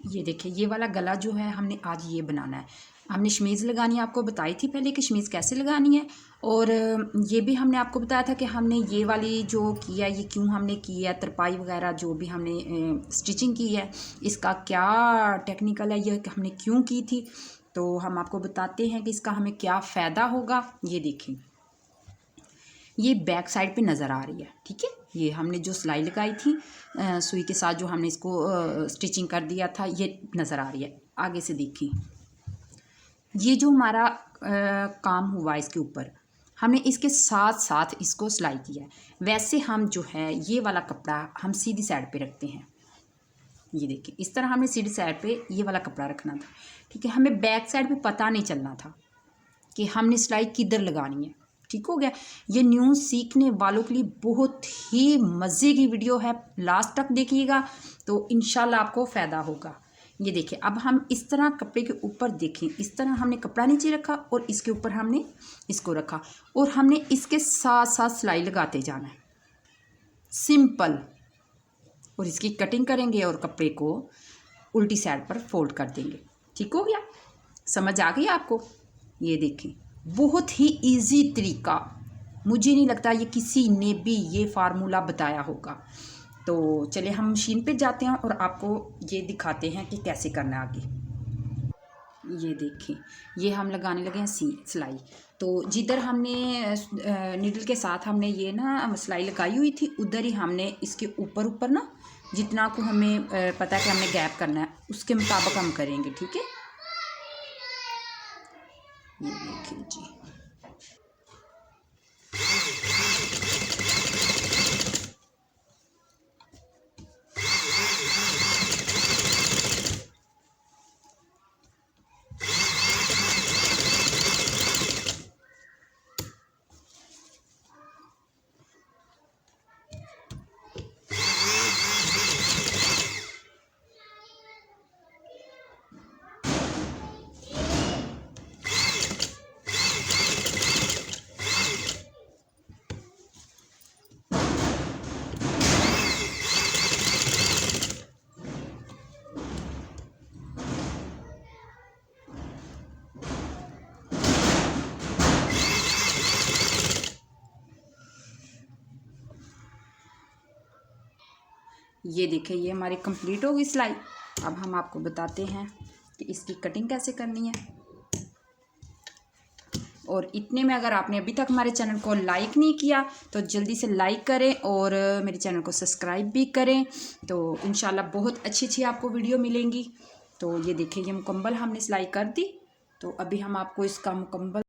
ये देखिए ये वाला गला जो है हमने आज ये बनाना है। हमने शमीज़ लगानी है, आपको बताई थी पहले कि शमीज़ कैसे लगानी है। और ये भी हमने आपको बताया था कि हमने ये वाली जो किया ये क्यों हमने की है, तरपाई वगैरह जो भी हमने स्टिचिंग की है इसका क्या टेक्निकल है, ये हमने क्यों की थी। तो हम आपको बताते हैं कि इसका हमें क्या फ़ायदा होगा। ये देखें ये बैक साइड पे नज़र आ रही है, ठीक है। ये हमने जो सिलाई लगाई थी सुई के साथ जो हमने इसको स्टिचिंग कर दिया था ये नज़र आ रही है। आगे से देखिए ये जो हमारा काम हुआ इसके ऊपर हमने इसके साथ साथ इसको सिलाई किया है। वैसे हम जो है ये वाला कपड़ा हम सीधी साइड पे रखते हैं। ये देखिए इस तरह हमने सीधी साइड पे ये वाला कपड़ा रखना था, ठीक है। हमें बैक साइड पे पता नहीं चलना था कि हमने सिलाई किधर लगानी है, ठीक हो गया। ये न्यू सीखने वालों के लिए बहुत ही मज़े की वीडियो है, लास्ट तक देखिएगा तो इंशाल्लाह आपको फ़ायदा होगा। ये देखिए अब हम इस तरह कपड़े के ऊपर देखें, इस तरह हमने कपड़ा नीचे रखा और इसके ऊपर हमने इसको रखा और हमने इसके साथ साथ सिलाई लगाते जाना है, सिंपल। और इसकी कटिंग करेंगे और कपड़े को उल्टी साइड पर फोल्ड कर देंगे, ठीक हो गया। समझ आ गई आपको। ये देखें बहुत ही इजी तरीका, मुझे नहीं लगता ये किसी ने भी ये फार्मूला बताया होगा। तो चलिए हम मशीन पे जाते हैं और आपको ये दिखाते हैं कि कैसे करना है आगे। ये देखें ये हम लगाने लगे हैं सिलाई। तो जिधर हमने नीडल के साथ हमने ये ना सिलाई लगाई हुई थी उधर ही हमने इसके ऊपर ऊपर ना जितना को हमें पता है कि हमने गैप करना है उसके मुताबिक हम करेंगे, ठीक है। ये देखिए जी ये देखिए ये हमारी कंप्लीट होगी सिलाई। अब हम आपको बताते हैं कि इसकी कटिंग कैसे करनी है। और इतने में अगर आपने अभी तक हमारे चैनल को लाइक नहीं किया तो जल्दी से लाइक करें और मेरे चैनल को सब्सक्राइब भी करें। तो इंशाल्लाह बहुत अच्छी अच्छी आपको वीडियो मिलेंगी। तो ये देखिए ये मुकम्मल हमने सिलाई कर दी। तो अभी हम आपको इसका मुकम्मल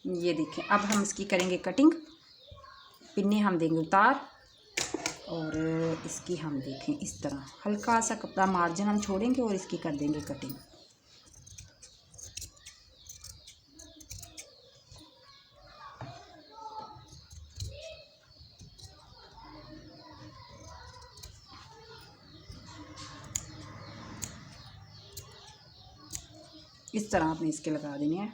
ये देखें अब हम इसकी करेंगे कटिंग। पिन्ने हम देंगे उतार और इसकी हम देखें इस तरह हल्का सा कपड़ा मार्जिन हम छोड़ेंगे और इसकी कर देंगे कटिंग। इस तरह आपने इसके लगा देने हैं।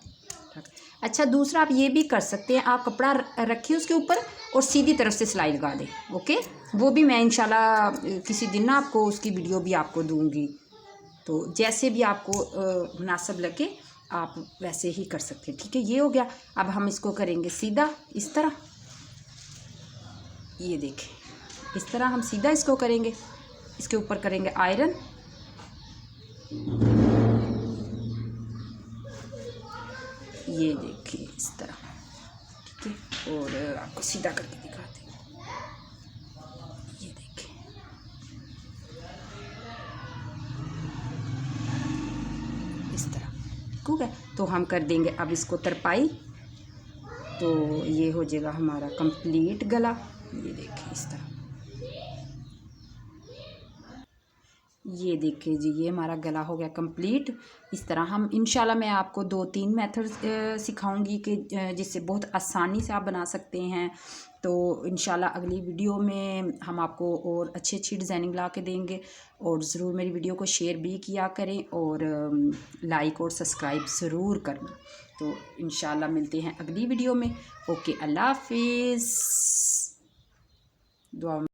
अच्छा दूसरा आप ये भी कर सकते हैं, आप कपड़ा रखिए उसके ऊपर और सीधी तरफ से सिलाई लगा दें, ओके। वो भी मैं इंशाल्लाह किसी दिन ना आपको उसकी वीडियो भी आपको दूंगी। तो जैसे भी आपको मुनासिब लगे आप वैसे ही कर सकते हैं, ठीक है। ये हो गया। अब हम इसको करेंगे सीधा इस तरह। ये देखें इस तरह हम सीधा इसको करेंगे, इसके ऊपर करेंगे आयरन। ये देखिए इस तरह, ठीक है। और आपको सीधा करके दिखाते हैं। ये देखिए इस तरह, ठीक हो गया। तो हम कर देंगे अब इसको तरपाई। तो ये हो जाएगा हमारा कंप्लीट गला। ये देखिए इस तरह, ये देखिए जी ये हमारा गला हो गया कंप्लीट। इस तरह हम इंशाल्लाह मैं आपको 2-3 मेथड सिखाऊंगी कि जिससे बहुत आसानी से आप बना सकते हैं। तो इंशाल्लाह अगली वीडियो में हम आपको और अच्छी अच्छी डिज़ाइनिंग ला के देंगे। और ज़रूर मेरी वीडियो को शेयर भी किया करें और लाइक और सब्सक्राइब ज़रूर करना। तो इंशाल्लाह मिलते हैं अगली वीडियो में। ओके अल्लाह हाफिज़। दुआ